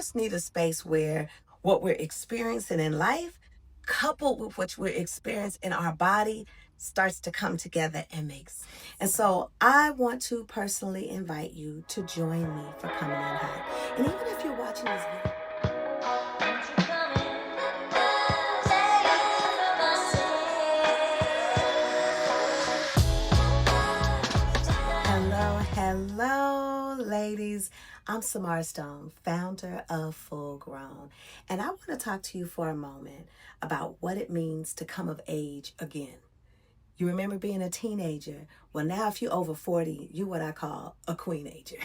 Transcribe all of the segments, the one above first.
just need a space where what we're experiencing in life, coupled with what we're experiencing in our body, starts to come together and makes. And so I want to personally invite you to join me for Coming In Hot. And even if you're watching this video, hello, ladies. I'm Samara Stone, founder of Full Grown, and I want to talk to you for a moment about what it means to come of age again. You remember being a teenager? Well, now if you're over 40, you're what I call a queenager.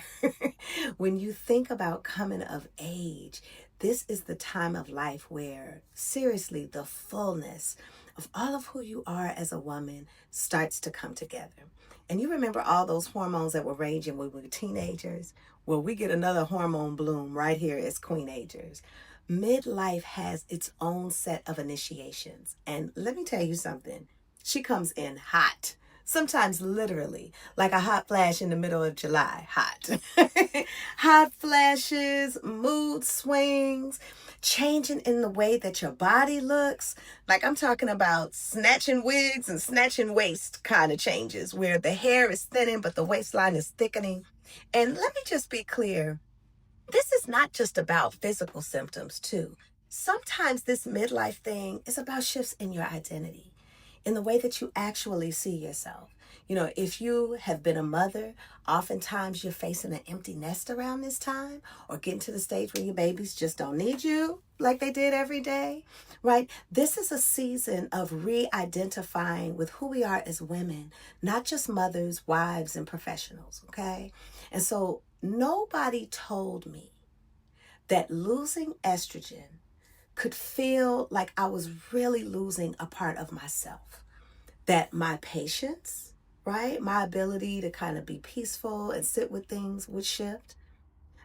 When you think about coming of age, this is the time of life where, seriously, the fullness of all of who you are as a woman starts to come together. And you remember all those hormones that were raging when we were teenagers? Well, we get another hormone bloom right here as queenagers. Midlife has its own set of initiations. And let me tell you something. She comes in hot, sometimes literally, like a hot flash in the middle of July, hot. Hot flashes, mood swings, changing in the way that your body looks. Like I'm talking about snatching wigs and snatching waist kind of changes where the hair is thinning, but the waistline is thickening. And let me just be clear. This is not just about physical symptoms too. Sometimes this midlife thing is about shifts in your identity, in the way that you actually see yourself. You know, if you have been a mother, oftentimes you're facing an empty nest around this time, or getting to the stage where your babies just don't need you like they did every day, right? This is a season of re-identifying with who we are as women, not just mothers, wives, and professionals, okay? And so nobody told me that losing estrogen could feel like I was really losing a part of myself. That my patience, right? My ability to kind of be peaceful and sit with things would shift.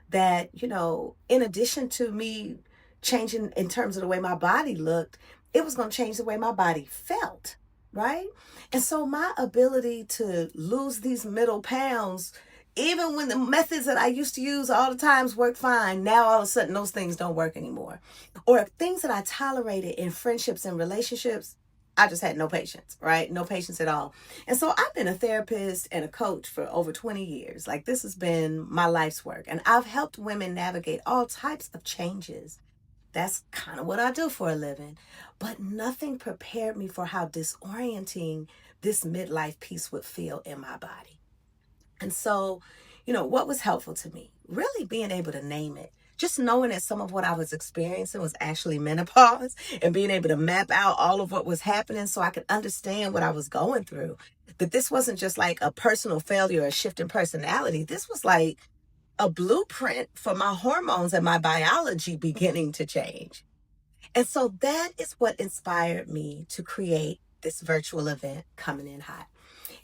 That, you know, in addition to me changing in terms of the way my body looked, it was going to change the way my body felt, right? And so my ability to lose these middle pounds, even when the methods that I used to use all the times worked fine, now all of a sudden those things don't work anymore. Or things that I tolerated in friendships and relationships, I just had no patience, right? No patience at all. And so I've been a therapist and a coach for over 20 years. Like this has been my life's work. And I've helped women navigate all types of changes. That's kind of what I do for a living. But nothing prepared me for how disorienting this midlife piece would feel in my body. And so, you know, what was helpful to me? Really being able to name it. Just knowing that some of what I was experiencing was actually menopause, and being able to map out all of what was happening so I could understand what I was going through. That this wasn't just like a personal failure or a shift in personality. This was like a blueprint for my hormones and my biology beginning to change. And so that is what inspired me to create this virtual event, Coming In Hot.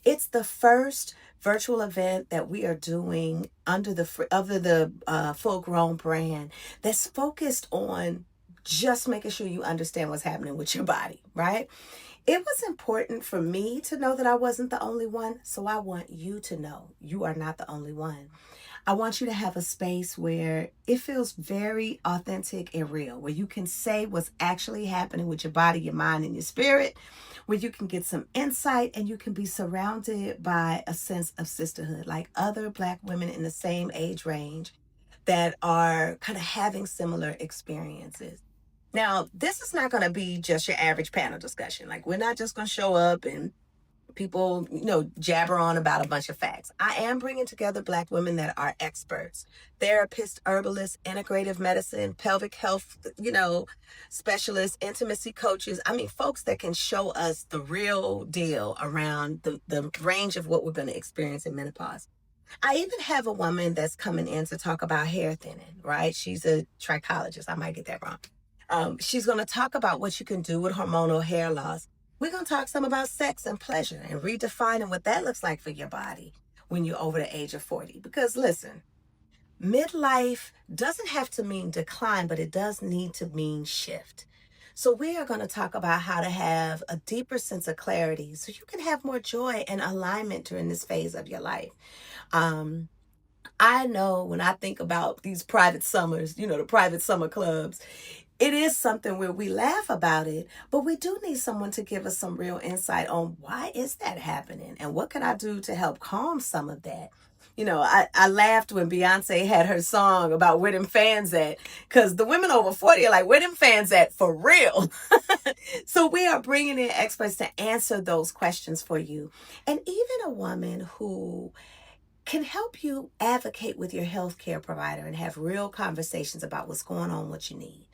It's the first virtual event that we are doing under the Full Grown brand that's focused on just making sure you understand what's happening with your body, right? It was important for me to know that I wasn't the only one, so I want you to know you are not the only one. I want you to have a space where it feels very authentic and real, where you can say what's actually happening with your body, your mind, and your spirit, where you can get some insight and you can be surrounded by a sense of sisterhood, like other Black women in the same age range that are kind of having similar experiences. Now, this is not going to be just your average panel discussion. Like, we're not just going to show up and people, you know, jabber on about a bunch of facts. I am bringing together Black women that are experts, therapists, herbalists, integrative medicine, pelvic health, you know, specialists, intimacy coaches. I mean, folks that can show us the real deal around the range of what we're going to experience in menopause. I even have a woman that's coming in to talk about hair thinning, right? She's a trichologist. I might get that wrong. She's going to talk about what you can do with hormonal hair loss. We're going to talk some about sex and pleasure and redefining what that looks like for your body when you're over the age of 40. Because listen, midlife doesn't have to mean decline, but it does need to mean shift. So we are going to talk about how to have a deeper sense of clarity so you can have more joy and alignment during this phase of your life. I know when I think about these private summers, the private summer clubs, it is something where we laugh about it, but we do need someone to give us some real insight on why is that happening and what can I do to help calm some of that. I laughed when Beyonce had her song about where them fans at, because the women over 40 are like, where them fans at for real? So we are bringing in experts to answer those questions for you. And even a woman who can help you advocate with your healthcare provider and have real conversations about what's going on, what you need.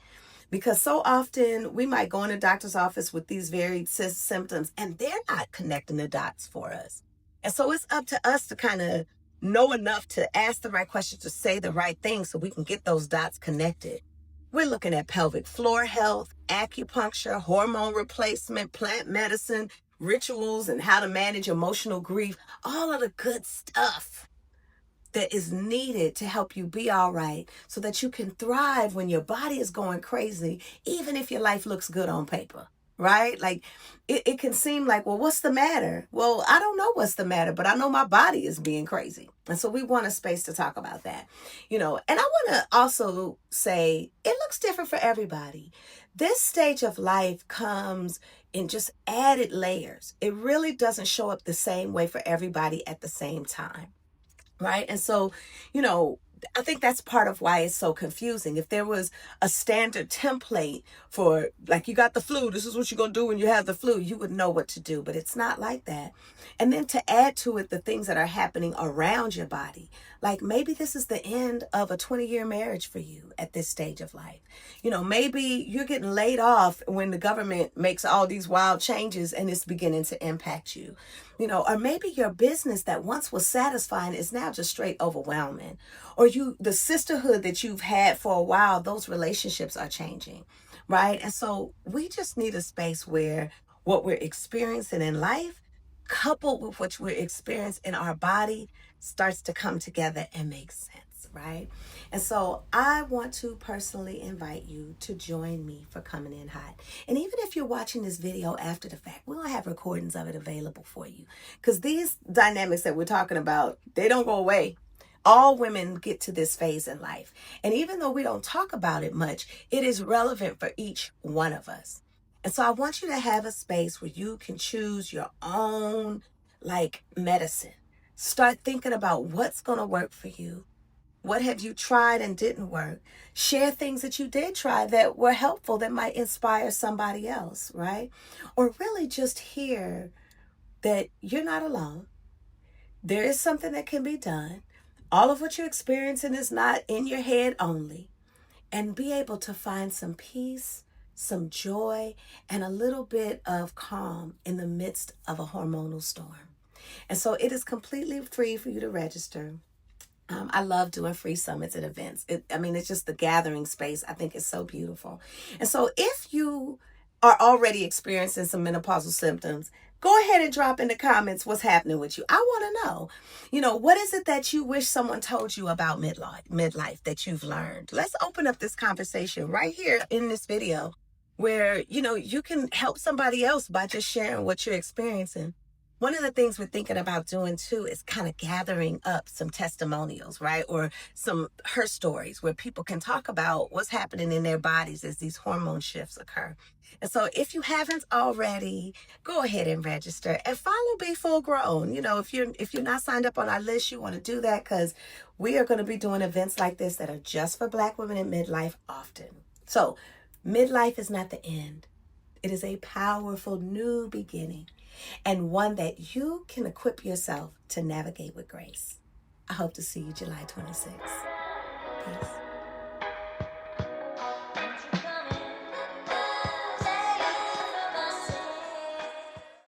Because so often we might go in a doctor's office with these varied symptoms and they're not connecting the dots for us. And so it's up to us to kind of know enough to ask the right questions, to say the right things so we can get those dots connected. We're looking at pelvic floor health, acupuncture, hormone replacement, plant medicine, rituals, and how to manage emotional grief, all of the good stuff that is needed to help you be all right so that you can thrive when your body is going crazy, even if your life looks good on paper, right? Like it can seem like, well, what's the matter? Well, I don't know what's the matter, but I know my body is being crazy. And so we want a space to talk about that, and I want to also say it looks different for everybody. This stage of life comes in just added layers. It really doesn't show up the same way for everybody at the same time. Right. And so, I think that's part of why it's so confusing. If there was a standard template for, like, you got the flu, this is what you're going to do when you have the flu, you would know what to do. But it's not like that. And then to add to it the things that are happening around your body, like maybe this is the end of a 20-year marriage for you at this stage of life. Maybe you're getting laid off when the government makes all these wild changes and it's beginning to impact you. Or maybe your business that once was satisfying is now just straight overwhelming. Or the sisterhood that you've had for a while, those relationships are changing, right? And so we just need a space where what we're experiencing in life, coupled with what we're experiencing in our body, starts to come together and make sense, right? And so I want to personally invite you to join me for Coming In Hot. And even if you're watching this video after the fact, we'll have recordings of it available for you. Because these dynamics that we're talking about, they don't go away. All women get to this phase in life. And even though we don't talk about it much, it is relevant for each one of us. And so I want you to have a space where you can choose your own, medicine. Start thinking about what's going to work for you. What have you tried and didn't work? Share things that you did try that were helpful, that might inspire somebody else, right? Or really just hear that you're not alone. There is something that can be done. All of what you're experiencing is not in your head only. And be able to find some peace, some joy, and a little bit of calm in the midst of a hormonal storm. And so it is completely free for you to register. I love doing free summits and events. It's just the gathering space. I think it's so beautiful. And so if you are already experiencing some menopausal symptoms, go ahead and drop in the comments what's happening with you. I want to know, what is it that you wish someone told you about midlife that you've learned? Let's open up this conversation right here in this video where, you can help somebody else by just sharing what you're experiencing. One of the things we're thinking about doing too is kind of gathering up some testimonials, right? Or some her stories where people can talk about what's happening in their bodies as these hormone shifts occur. And so if you haven't already, go ahead and register and follow Be Full Grown. If you're not signed up on our list, you want to do that, because we are going to be doing events like this that are just for Black women in midlife often. So midlife is not the end. It is a powerful new beginning, and one that you can equip yourself to navigate with grace. I hope to see you July 26th. Peace.